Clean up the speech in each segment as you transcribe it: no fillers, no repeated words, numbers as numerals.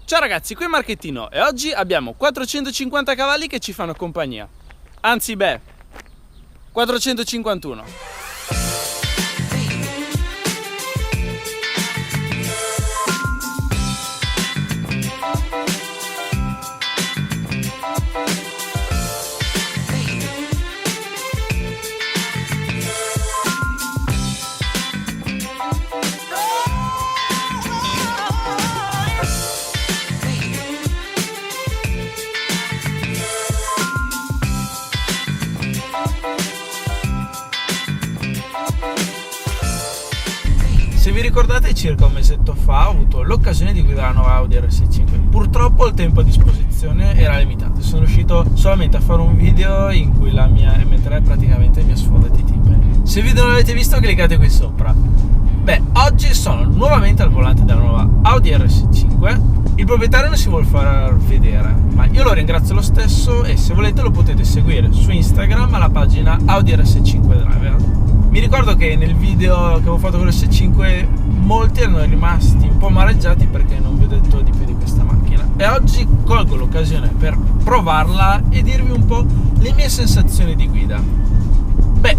Ciao ragazzi, qui è Marchettino e oggi abbiamo 450 cavalli che ci fanno compagnia. Anzi, 451. Se vi ricordate, circa un mesetto fa ho avuto l'occasione di guidare la nuova Audi RS5. Purtroppo il tempo a disposizione era limitato, sono riuscito solamente a fare un video in cui la mia M3 praticamente mi ha sfondato i timpani. Se il video non l'avete visto, cliccate qui sopra. Oggi sono nuovamente al volante della nuova Audi RS5. Il proprietario non si vuole far vedere, ma io lo ringrazio lo stesso e se volete lo potete seguire su Instagram alla pagina Audi RS5 Driver. Mi ricordo che nel video che avevo fatto con l'S5 molti erano rimasti un po' amareggiati perché non vi ho detto di più di questa macchina e oggi colgo l'occasione per provarla e dirvi un po' le mie sensazioni di guida.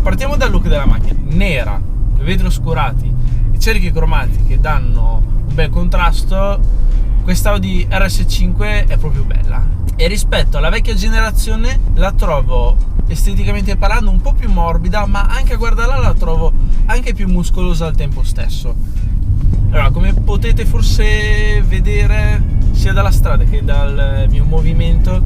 Partiamo dal look della macchina: nera, vetri oscurati, i cerchi cromati che danno un bel contrasto. Questa Audi RS5 è proprio bella e rispetto alla vecchia generazione la trovo esteticamente parlando un po' più morbida, ma anche a guardarla la trovo anche più muscolosa al tempo stesso. Allora, come potete forse vedere sia dalla strada che dal mio movimento,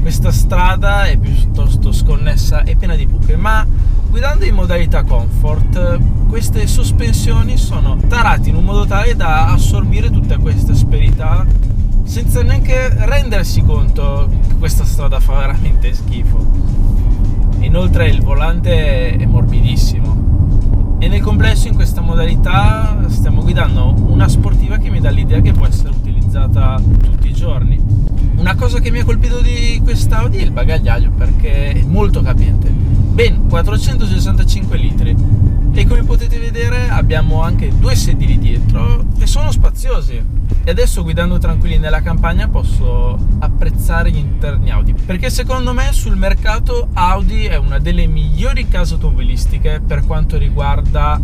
questa strada è piuttosto sconnessa e piena di buche, ma guidando in modalità comfort queste sospensioni sono tarate in un modo tale da assorbire tutta questa asperità senza neanche rendersi conto che questa strada fa veramente schifo. Inoltre il volante è morbidissimo e nel complesso in questa modalità stiamo guidando una sportiva che mi dà l'idea che può essere utilizzata tutti i giorni. Una cosa che mi ha colpito di questa Audi è il bagagliaio, perché è molto capiente, ben 465 litri, e come potete vedere abbiamo anche due sedili dietro che sono spaziosi. E adesso, guidando tranquilli nella campagna, posso apprezzare gli interni Audi, perché secondo me sul mercato Audi è una delle migliori case automobilistiche per quanto riguarda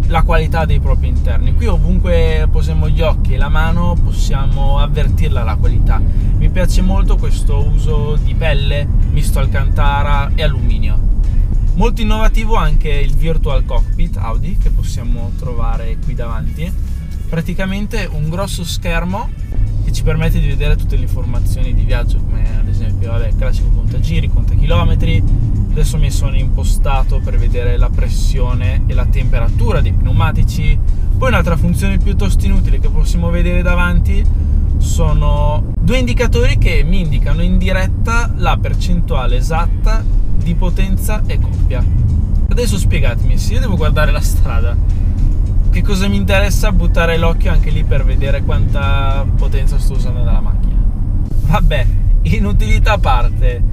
la qualità dei propri interni. Qui ovunque posiamo gli occhi e la mano possiamo avvertirla la qualità. Mi piace molto questo uso di pelle misto alcantara e alluminio. Molto innovativo anche il Virtual Cockpit Audi che possiamo trovare qui davanti. Praticamente un grosso schermo che ci permette di vedere tutte le informazioni di viaggio, come ad esempio il classico contagiri, contachilometri. Adesso mi sono impostato per vedere la pressione e la temperatura dei pneumatici. Poi un'altra funzione piuttosto inutile che possiamo vedere davanti sono due indicatori che mi indicano in diretta la percentuale esatta di potenza e coppia. Adesso spiegatemi, se io devo guardare la strada, che cosa mi interessa buttare l'occhio anche lì per vedere quanta potenza sto usando nella macchina? Inutilità a parte,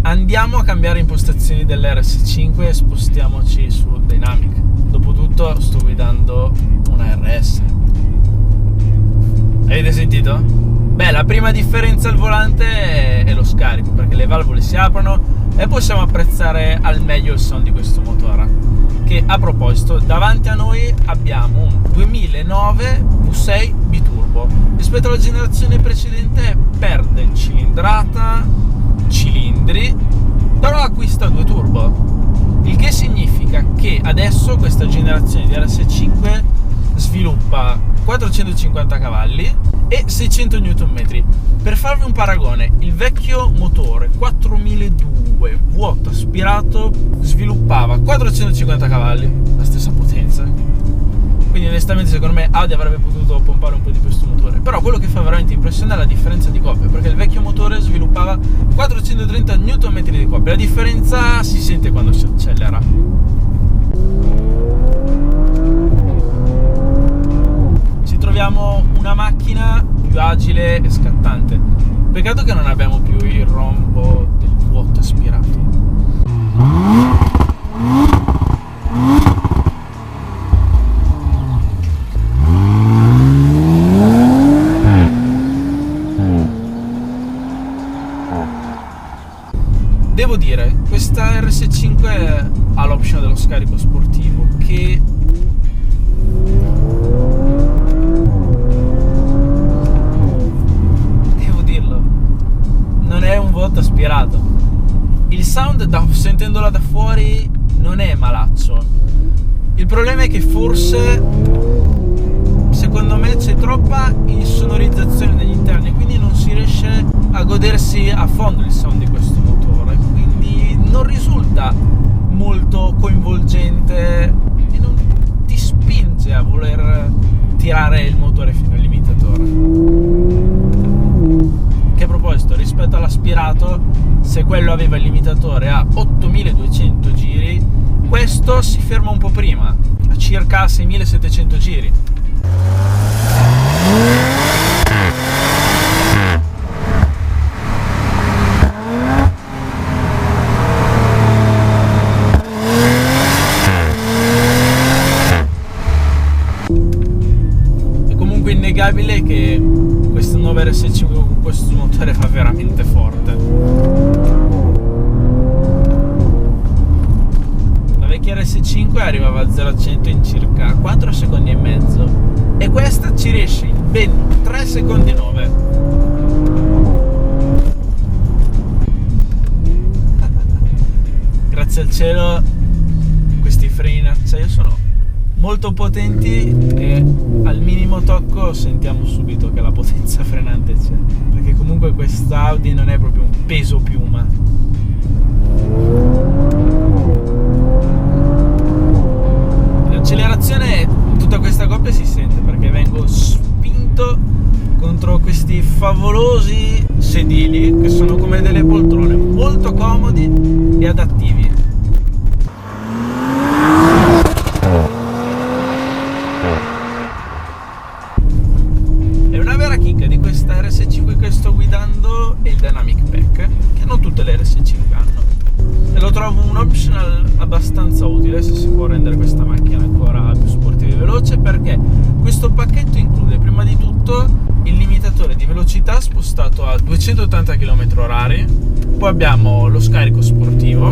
andiamo a cambiare impostazioni dell'RS5 e spostiamoci su Dynamic. Dopotutto sto guidando una RS. Avete sentito? La prima differenza al volante è lo scarico, perché le valvole si aprono e possiamo apprezzare al meglio il suono di questo motore. Che, a proposito, davanti a noi abbiamo un 2009 V6 biturbo. Rispetto alla generazione precedente perde cilindrata, cilindri, però acquista due turbo, il che significa che adesso questa generazione di RS5 sviluppa 450 cavalli e 600 Nm. Per farvi un paragone, il vecchio motore 4002 vuoto aspirato sviluppava 450 cavalli, la stessa potenza. Quindi onestamente secondo me Audi avrebbe potuto pompare un po' di questo motore. Però quello che fa veramente impressione è la differenza di coppia, perché il vecchio motore sviluppava 430 Nm di coppia. La differenza si sente quando si accelera. Ci troviamo una macchina più agile e scattante. Peccato che non abbiamo più il rombo del vuoto aspirato. Devo dire, questa RS5 ha l'option dello scarico sportivo che devo dirlo, non è un voto aspirato. Il sound sentendola da fuori non è malaccio. Il problema è che forse, secondo me, c'è troppa insonorizzazione negli interni, quindi non si riesce a godersi a fondo il sound di questo motore, quindi non risulta molto coinvolgente e non ti spinge a voler tirare il motore fino al limitatore. Che a proposito, rispetto all'aspirato, se quello aveva il limitatore a 8200 giri, questo si ferma un po' prima, a circa 6700 giri. È comunque innegabile che questa nuova RS5 con questo motore fa veramente forte. La vecchia RS5 arrivava a 0 a 100 in circa 4 secondi e mezzo e questa ci riesce in ben 3 secondi e 9. Grazie al cielo questi freni in acciaio sono molto potenti e al minimo tocco sentiamo subito che la potenza frenante c'è, perché comunque questa Audi non è proprio un peso piuma. L'accelerazione, tutta questa coppia si sente perché vengo spinto contro questi favolosi sedili che sono come delle poltrone molto comodi e adattivi. E una vera chicca di questa RS5 che sto guidando è il Dynamic Pack, che non tutte le RS5 hanno, e lo trovo un optional abbastanza utile se si può rendere questa macchina ancora più sportiva e veloce, perché questo pacchetto include prima di tutto il limitatore di velocità spostato a 280 km/h, poi abbiamo lo scarico sportivo,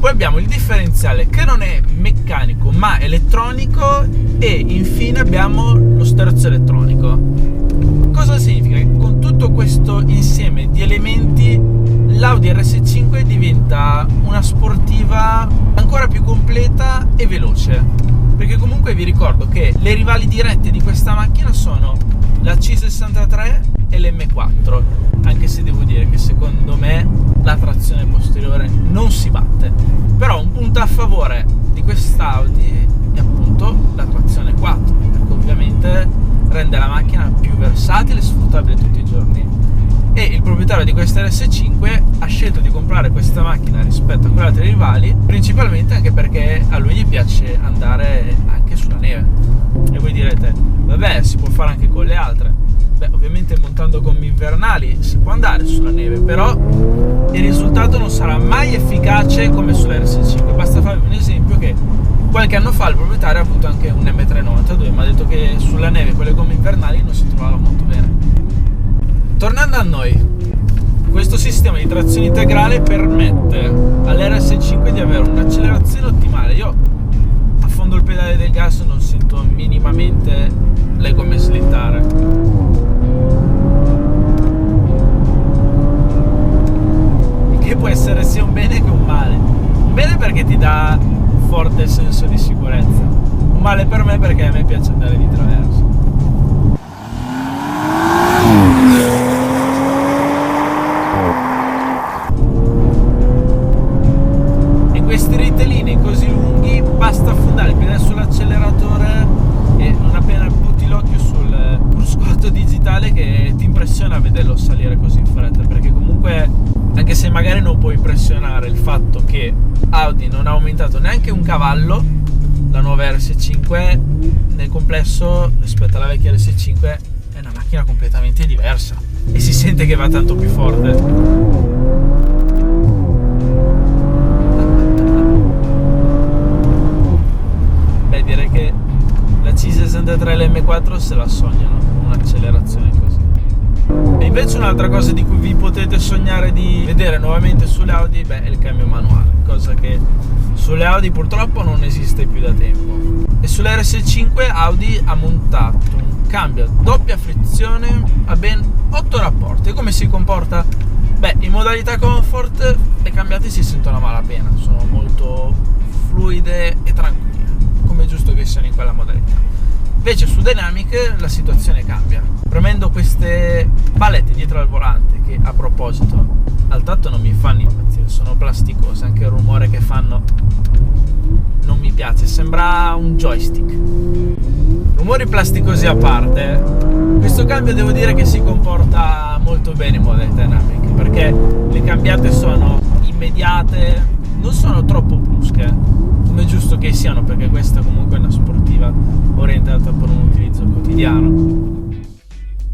poi abbiamo il differenziale che non è meccanico ma elettronico e infine abbiamo lo sterzo elettronico. Cosa significa? Che con tutto questo insieme di elementi l'Audi RS5 diventa una sportiva ancora più completa e veloce, perché comunque vi ricordo che le rivali dirette di questa macchina sono la C63 e l'M4, anche se devo dire che secondo me la trazione posteriore non si batte. Però un punto a favore di quest'Audi è appunto la trazione 4, perché ovviamente rende la macchina più versatile e sfruttabile tutti i giorni. E il proprietario di questa RS5 ha scelto di comprare questa macchina rispetto a quelle altre rivali, principalmente anche perché a lui gli piace andare anche sulla neve. E voi direte, vabbè, si può fare anche con le altre. Beh, ovviamente montando gomme invernali si può andare sulla neve, però il risultato non sarà mai efficace come sulla RS5. Basta farvi un esempio che qualche anno fa il proprietario ha avuto anche un M392 e mi ha detto che sulla neve con le gomme invernali non si trovava molto bene. Tornando a noi, questo sistema di trazione integrale permette all'RS5 di avere un'accelerazione ottimale. Io affondo il pedale del gas e non sento minimamente le gomme slittare. Il che può essere sia un bene che un male. Un bene perché ti dà un forte senso di sicurezza, un male per me perché a me piace andare di traverso. Questi ritelini così lunghi basta affondare il pedale sull'acceleratore e non appena butti l'occhio sul cruscotto digitale che ti impressiona vederlo salire così in fretta, perché comunque anche se magari non puoi impressionare il fatto che Audi non ha aumentato neanche un cavallo, la nuova RS5 nel complesso rispetto alla vecchia RS5 è una macchina completamente diversa e si sente che va tanto più forte. Direi che la C63 e l'M4 se la sognano un'accelerazione così. E invece invece un'altra cosa di cui vi potete sognare di vedere nuovamente sulle Audi, beh, è il cambio manuale, cosa che sulle Audi purtroppo non esiste più da tempo. E sulle RS5 Audi ha montato un cambio a doppia frizione a ben 8 rapporti. E come si comporta? Beh, in modalità comfort le cambiate si sentono a malapena, sono molto fluide e tranquille, come è giusto che siano in quella modalità. Invece su Dynamic la situazione cambia. Premendo queste palette dietro al volante, che a proposito al tatto non mi fanno impazzire, sono plasticose, anche il rumore che fanno non mi piace, sembra un joystick. Rumori plasticosi a parte, questo cambio devo dire che si comporta molto bene in modalità Dynamic, perché le cambiate sono immediate, non sono troppo brusche, come è giusto che siano, perché questa comunque è una sportiva orientata per un utilizzo quotidiano.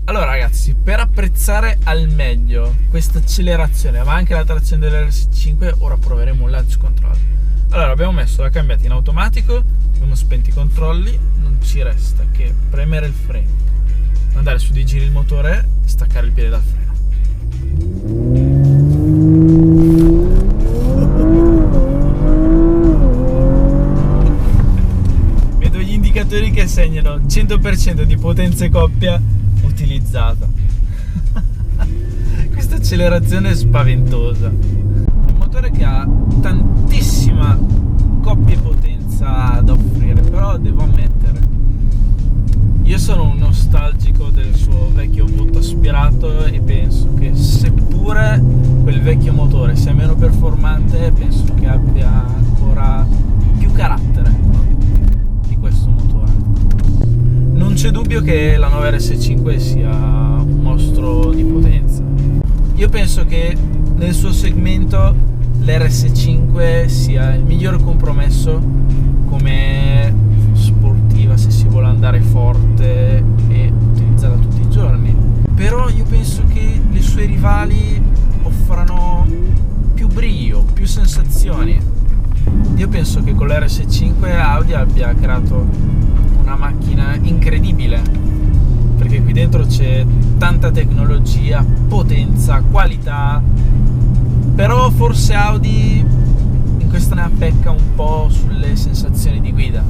Allora ragazzi, per apprezzare al meglio questa accelerazione ma anche la trazione dell'RS5, ora proveremo un launch control. Allora, abbiamo messo la cambiata in automatico, abbiamo spento i controlli, non ci resta che premere il freno, andare su dei giri il motore e staccare il piede dal freno. Vedo gli indicatori che segnano 100% di potenza coppia utilizzata. Questa accelerazione è spaventosa. Un motore che ha tantissima coppia e potenza da offrire, però devo ammettere, io sono un nostalgico del suo vecchio V8 aspirato e penso che seppure quel vecchio motore sia meno performante, penso che abbia ancora più carattere di questo motore. Non c'è dubbio che la nuova RS5 sia un mostro di potenza. Io penso che nel suo segmento l'RS5 sia il miglior compromesso come sportiva, se si vuole andare forte e utilizzarla tutti i giorni. Però io penso che le sue rivali offrano più brio, più sensazioni. Io penso che con l'RS5 Audi abbia creato una macchina incredibile, perché qui dentro c'è tanta tecnologia, potenza, qualità, però forse Audi in questa ne appecca un po' sulle sensazioni di guida.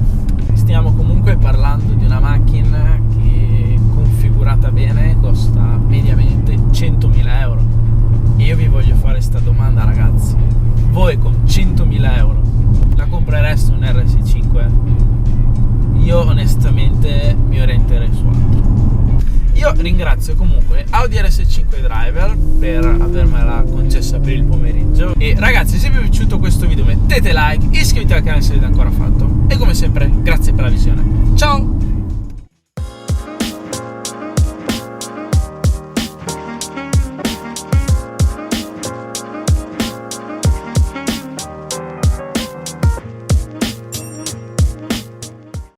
Stiamo comunque parlando di una macchina che, configurata bene, costa mediamente 100.000 euro. E io vi voglio fare questa domanda, ragazzi: voi con 100.000 euro la comprereste un RS5? Io onestamente mi orienterei su altro. Io ringrazio comunque Audi RS5 Driver per avermela concessa per il pomeriggio. E ragazzi, se vi è piaciuto questo video mettete like, iscrivetevi al canale se l'avete ancora fatto. E come sempre, grazie per la visione. Ciao!